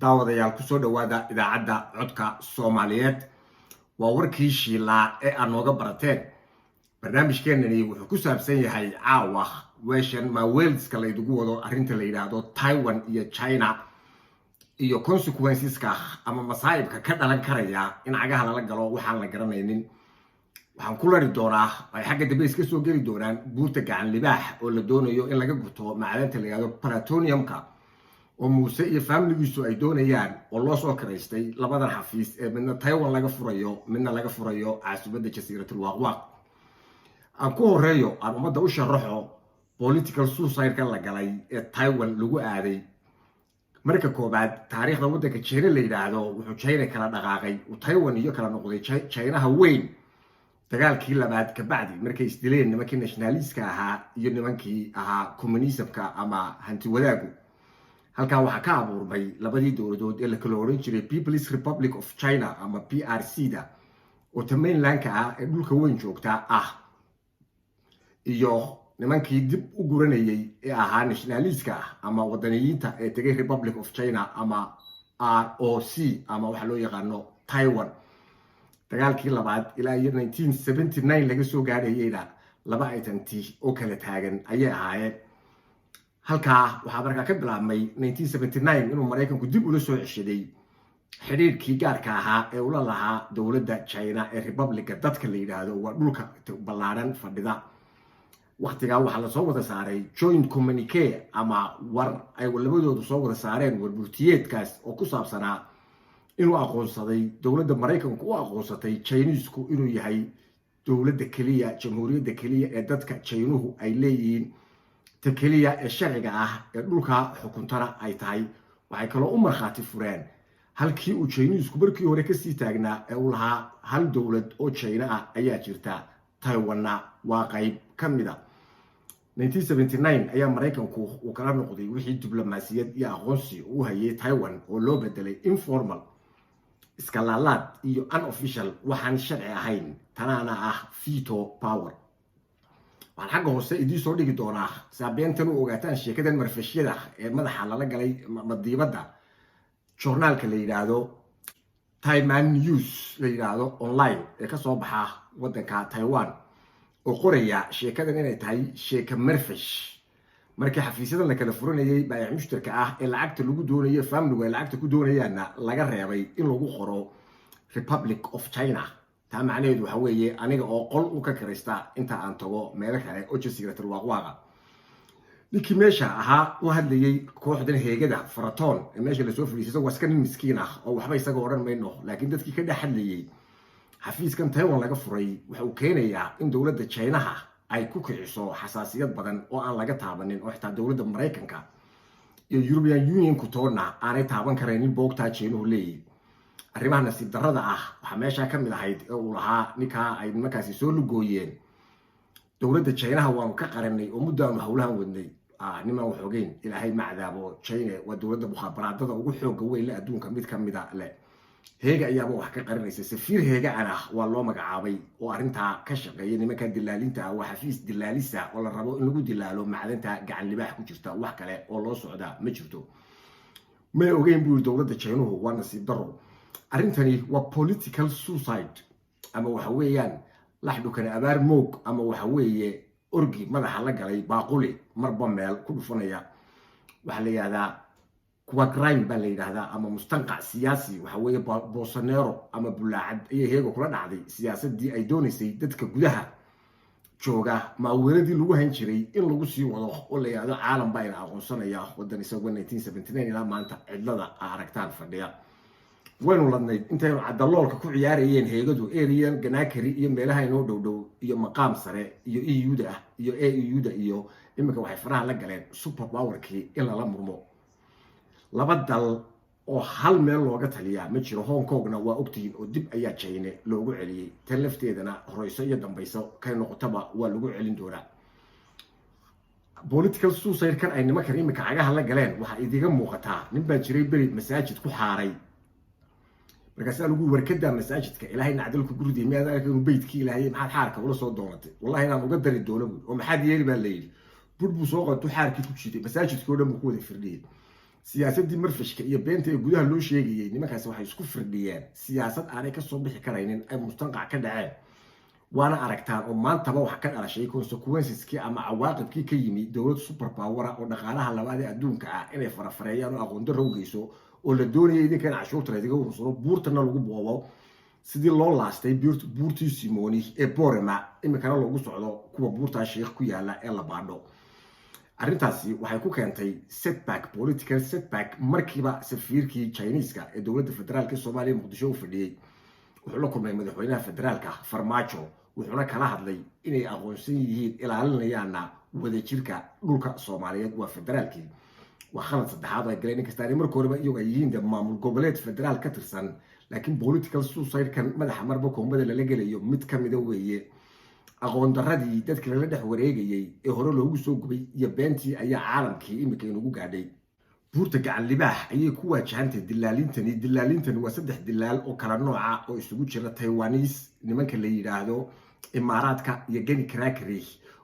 daawadayaal ku soo dhawaada idaacadda codka Soomaaliyeed waa warkii shiilaa ee aan nooga barateen barnaamijkeenani wuxuu ku saabsan yahay caawa weeshan ma Wales-ka la idugu wado arrinta la yiraahdo Taiwan iyo China iyo consequences-ka ama masaa'ibka ka dhalan karaya in cagaha lala galo waxaan la garanaynin waxaan ku lari doonaa ay xagga dambe iska soo geli doonaan buurta gacan libaax oo la doonayo in laga gurto macdanta la yiraahdo plutonium-ka oo Muuse iyo family-giisu ay doonayaan oo loo soo karaystay labadan xafiis ee midna Taiwan laga furayo midna laga furayo caasimadda Jasiiratul Waaqwaaq aan ku horeeyo aan ummadda u sharaxo political suicide-ka la galay ee Taiwan lagu aaday marka koobaad taariikhda waddanka China la yiraahdo wuxuu China kala dhaqaaqay oo Taiwan iyo kala noqday China weyn dagaalkii labaad ka bacdi markay isdileen nimankii nationalist-ka ahaa iyo nimankii ahaa communism-ka ama hanti wadaagu halka waxa ka abuurmay labadii dowladood ee la kala oran jiray People's Republic of China ama PRC-da oo mainland-ka ah ee dhulka weyn joogta ah iyo nimankii dib u guranayay ee ahaa nationalist-ka ama wadaniyiinta ee tagay Republic of China ama ROC ama waxa loo yaqaano Taiwan dagaalkii labaad ilaa 1979 laga soo gaadhayayna laba aytanti oo kala taagan ayay ahaayeen halka waxa markaa ka bilaabmay 1979 inuu Mareykanku dib ula soo ceshaday xiriirkii gaarka ahaa ee ula lahaa dowladda China ee Republic dadka la yiraahdo waa dhulka ballaaran fadhida waqtiga waxa la soo wada saaray joint communique ama war ay labadoodu soo wada saareen warburtiyeedkaas oo ku saabsanaa inuu aqoonsaday dowladda Mareykanku u aqoonsatay Chinese-ku inuu yahay dowladda kaliya jamhuuriyadda kaliya ee dadka Chinuhu ay leeyihiin takaliya ee sharciga ah ee dhulka xukuntana ay tahay waxay kala u marxaati fureen halkii uu Chinese-ku markii hore ka sii taagnaa ee uu lahaa hal dowlad oo China ah ayaa jirta Taiwan-na waa qayb ka mid ah 1979 ayaa Mareykanku uu kala noqday wixii diblomaasiyad iyo aqoonsi uu hayay Taiwan oo loo bedelay informal iskalaalaad iyo unofficial waxaan sharci ahayn tanaana ah veto power waxaan xagga hoose idii soo dhigi doonaa saabeyntan u ogaataan sheekadan marfashyada ee madaxa lala galay madiibadda journaalka la yiraahdo Taiwan News la yiraahdo online ee ka soo baxa waddanka Taiwan oo qoraya sheekadan inay tahay sheeka marfash markii xafiisyada la kala furanayay baayac mushtarka ah ee lacagta lagu doonayo family-ga lacagta ku doonayaana laga reebay in lagu qoro Republic of China taa macnaheedu waxa weeye aniga oo qol u ka karaysta inta aan tago meel kale oo Jasiiratul Waaqwaaq ninkii meesha ahaa oo hadlayay kooxdan heegada Faraton ee meesha la soo fadhiisay waska nin miskiin ah oo waxba isaga oran mayno laakiin dadkii ka dhaxadlayay xafiiskan Taiwan laga furay waxa uu keenayaa in dowladda China ay ku kiciso xasaasiyad badan oo aan laga taabanin oo xitaa dowladda Mareykanka iyo European Union ku toona aanay taaban kareenin boogta China leeyahay arrimaha nasiib darrada ah waxa meesha ka mid ahayd oo uu lahaa ninka ay markaasi soo lugooyeen dowladda China waan ka qaranay oo muddo aan hawlahan wadnay niman waxogeyn ilaahay macdaabo China waa dowladda mukhaabaraadada ugu xoogga weyn ee adduunka mid ka mid ah heega ayaaba wax ka qarinaysa safiir heega ah waa loo magacaabay oo arinta ka shaqeeyay nimanka dilaalinta waa xafiis dilaalisa oo la rabo in lagu dilaalo macdanta gacan libaax ku jirta wax kale oo loo socda ma jirto ma ogeyn buu dowladda China waa nasiib darro arintani waa political suicide ama waxa weeyaan laxdu kana abaar moog ama waxa weeye orgi madaxa la galay baaquli marba meel ku dhufanaya waxa la yiraahdaa kuwa crime baa la yiraahdaa ama mustanqac siyaasi waxa weeye Bolsonaro ama bulaacad ay heego kula dhacday siyaasadii ay doonaysay dadka gudaha jooga ma weeradii lagu hayn jiray in lagu sii wado oo la yiraahdo caalam baa ina aqoonsanaya waddan isagu 1979 ilaa maanta cidlada aragtaan fadhiya waynu ladnayd intaynu cadaloolka ku ciyaarayeen heegadu Ariel Ganakari iyo meelaha inoo dhow iyo maqaam sare iyo EU-da iyo AU-da iyo imika waxay faraha la galeen super power-kii in la murmo laba dal oo hal meel looga taliya ma jiro Hong Kong-na waa ogtiin oo dib ayaa China loogu celiyay tan lafteedana horeyso iyo dambayso kay noqotaba waa lagu celin doonaa political suicide kan ay nimanka imika cagaha la galeen waxa idiga muuqataa nin baa jiray beri masaajid ku xaaray markaas lagu warkada masaajidka ilaahay nacdalku guridi meedaa inuu beedkii ilaahay maxad xaarka ula soo doonatay wallahi inaan uga dari doono oo maxad yeeli baa leeyay budbu soo qaato xaarkii ku jiiday masaajidkii oo dhan ku wada firdhiyay siyaasadii marfishka iyo beenta ee gudaha loo sheegayay nimankaasi waxay isku firdhiyeen siyaasad aanay kasoo bixi karaynin ay mustanqac ka dhaceen waana aragtaan oo maantaba wax ka dhalashay consequenceski ama cawaaqibkii ka yimi dowlad super power oo dhaqaalaha labaad ee adduunka ah inay farafareeyaan oo aqoon darro u geyso oo la doonayay idinka in cashuurta idiga urursado buurtana lagu boobo sidii loo laastay buurtii simoni ee borema iminkana loogu socdo kuwa buurtaa sheekh ku yaala ee la baadho arrintaasi waxay ku keentay setback political setback markiiba safiirkii Chinese-ka ee dowladda federaalka Soomaaliya Muqdisho u fadhiyay wuxuu la kulmay madaxweynaha federaalka Farmaajo wuxuuna kala hadlay inay aqoonsan yihiin ilaalinayaana wadajirka dhulka Soomaaliyeed waa federaalkii waa khalad saddexaad ay galeen inkasta markii horeba iyagu ay yihiin maamul goboleed federaal ka tirsan laakiin political suicide kan madaxa marba koomada lala gelayo mid ka mid ah weeye aqoon daradii dadka la dhex wareegayay ee hore loogu soo gubay iyo beentii ayaa caalamkii imika inagu gaadhay buurta gacan libaax ayay ku waajahantay dilaalintani waa saddex dilaal oo kala nooca oo isugu jira Taiwanese nimanka la yiraahdo Imaaraadka iyo Geni Krakri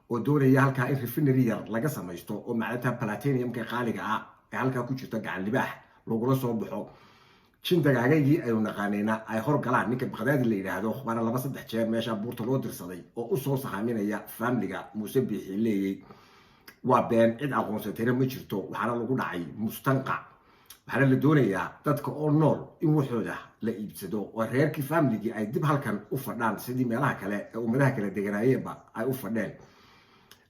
oo doonaya halka in refinery yar laga samaysto oo macdanta platinum-ka qaaliga ah ee halka ku jirta gacan libaax lagula soo baxo jindagaagii ay naqaanayna ay hor galaan ninka Baqdaadi la yiraahdo waana laba saddex jeer meesha buurta loo dirsaday oo u soo sahaminaya family-ga Muuse Biixi leeyay waa been cid aqoonsatayna ma jirto waxaana lagu dhacay mustanqac waxaana la doonayaa dadka oo nool in waxooda la iibsado oo reerkii family-gii ay dib halkan u fadhaan sidii meelaha kale ee ummadaha kala deganaayeenba ay u fadheen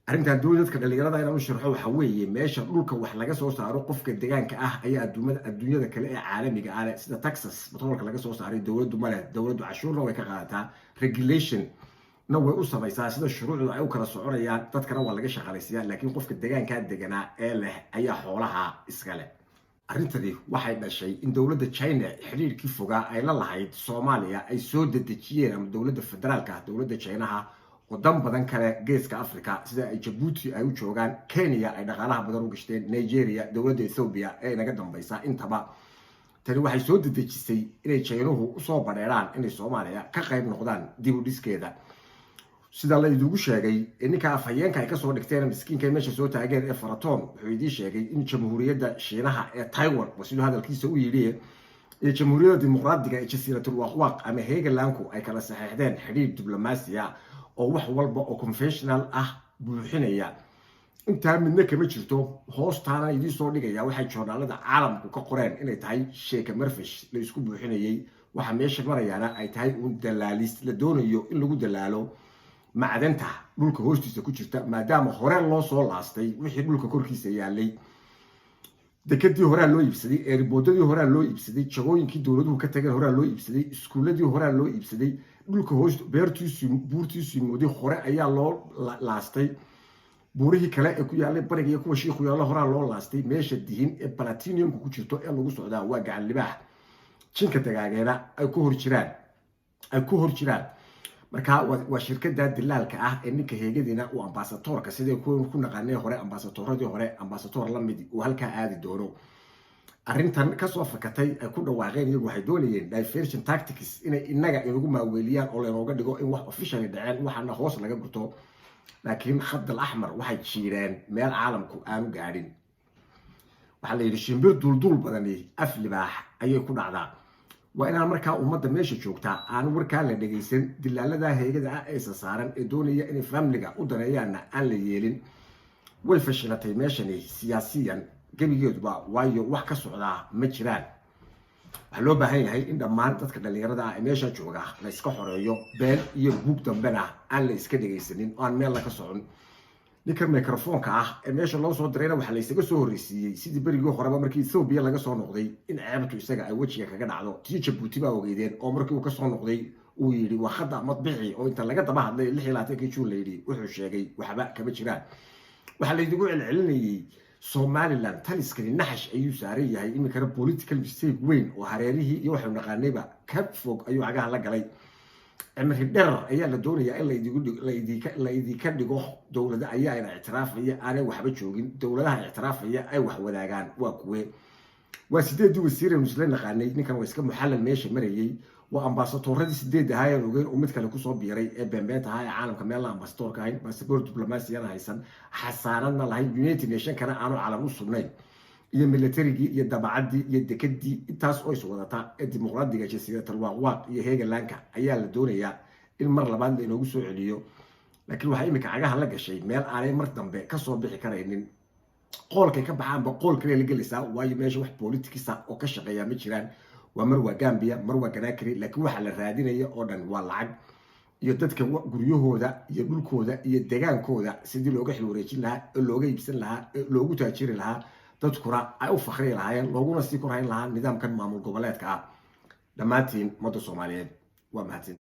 arrintan dowladda dhalinyarada inaan u sharxo waxa weeye meesha dhulka wax laga soo saaro qofka deegaanka ah ayaa adduunyada kale ee caalamiga ah sida Texas batroolka laga soo saaray dowladdu cashuurna way ka qaadataa regulation na way u samaysaa sida shuruucdu ay u kala soconayaan dadkana waa laga shaqaaleysiyaa laakiin qofka deegaanka deganaa ee leh ayaa xoolaha iska leh arrintani waxay dhashay in dowladda China xiriirkii fogaa ay la lahayd Soomaaliya ay soo dedejiyeen ama dowladda federaalka dowladda China waddan badan kale geeska Afrika sida ay Djibouti ay u joogaan Kenya ay dhaqaalaha badan u gashteen Nigeria dowladda Ethiopia ee naga dambaysa intaba tani waxay soo dedejisay inay China-hu u soo badheeraan inay Soomaaliya ka qayb noqdaan dib u dhiskeeda sida la idugu sheegay ninka afhayeenka ay ka soo dhigteen miskiinka meesha soo taageen ee Faraton wuxuu idii sheegay in jamhuuriyadda Shiinaha ee Taiwan wasiilo hadalkiisa u yiri ee jamhuuriyadda dimuqraadiga ee Jasiiratul Waqwaq ama Heegalanku ay kala saxeexdeen xiriir diblomaasiya oo wax walba oo conventional ah buuxinaya inta midna kama jirto hoostaana idii soo dhigaya waxay joornaalada caalamku ka qoreen inay tahay sheeka marfish la isku buuxinayay waxa meesha marayana ay tahay un dalaalis la doonayo in lagu dalaalo macdanta dhulka hoostiisa ku jirta maadaama hore loo soo laastay wixii dhulka korkiisa yaalay dekadii hore loo iibsaday eerboodadii hore loo iibsaday jagooyinkii dowladuhu ka tageen hore loo iibsaday iskuuladii hore loo iibsaday dhulka hoost buurtiisii moodi hore ayaa loo laastay buurihii kale ee ku yaalay bariga iyo kuwa shiikhu yaala hore loo laastay meesha dihin ee platinum ku jirto ee lagu socdaa waa gacan libaax jinka dagaageena ay ku hor jiraan marka waa shirkadda dilaalka ah ee ninka heegadina uu ambassadorka sidii ku naqaanay hore ambassador la mid oo halka aadi doono arrintan ka soo fakatay ay ku dhawaaqeen iyagu waxay doonayeen diversion tactics inay inaga inagu maaweeliyaan oo leenooga dhigo in wax officially dhaceen waxaana hoos laga gurto laakiin khad al-ahmar waxay jiireen meel caalamku aanu gaadhin waxa la yiri shimbir duldul badani af libaax ayay ku dhacdaa waa inaan markaa ummadda meesha joogtaa aan warkaa la dhageysan dilaalada heegada ah ee saaran ee doonaya inay family-ga u daneeyaana aan la yeelin way fashilatay meeshani siyaasiyan gabigeeduba waayo wax ka socdaa ma jiraan waxaa loo baahan yahay in dhammaan dadka dhalinyarada ah ee meesha jooga la iska xoreeyo been iyo buug dambena aan la iska dhageysanin oo aan meel laga socon ninka microphone-ka ah ee meesha loo soo dirayna waxa la isaga soo horeysiiyay sidii berigii horeba markii Ethiopia laga soo noqday in ceebtu isaga ay wajiga kaga dhacdo tii Djibouti baa ogeydeen oo markii uu ka soo noqday uu yiri waa khada madbici oo inta laga daba hadlay 26 June la yiri wuxuu sheegay waxba kama jiraan waxa la idigu celcelinayay Somaliland taliskani naxash ayuu saaray yahay imika political mistake weyn oo hareerihii iyo waxa naqaanayba ka fog ayuu agaha la galay amri dheer ayaa la doonayaa in la idinka dhigo dowladda ayaa ina ictiraafaya aanay waxba joogin dowladaha ictiraafaya ay wax wadaagaan waa kuwe waa 8 wasiir muslim naqaanay ninkan waa iska muxallal meesha marayay waa ambassadorradii 8 ahaayeen ogeyn oo mid kale ku soo biiray ee bambeenta ahaa ee caalamka meel ambassadorka ahayn passport diplomacy haysan xasaanadna lahayn United Nation kana aanu caalam u sugnay iyo militarigii iyo dabacaddii iyo dekadii intaas oo is wadata ee dimuqraadiga jasiiratal waaqwaaq iyo heegalanka ayaa la doonayaa in mar labaad la inoogu soo celiyo. laakiin waxaa imika cagaha la gashay meel aanay mar dambe kasoo bixi karaynin. qoolkay ka baxaanba qool kale la gelaysaa, waayo meesha wax politikisa oo ka shaqeeya ma jiraan. waa mar waa Gambia, mar waa Conakry, laakiin waxa la raadinaya oo dhan waa lacag iyo dadka guryahooda iyo dhulkooda iyo degaankooda sidii looga xilwareejin lahaa, looga iibsan lahaa, loogu taajiri lahaa, dadkuna ay u fakhri lahaayeen, looguna sii korhayn lahaa nidaamkan maamul goboleedka ah. dhammaantiin ummadda Soomaaliyeed waa mahadsan.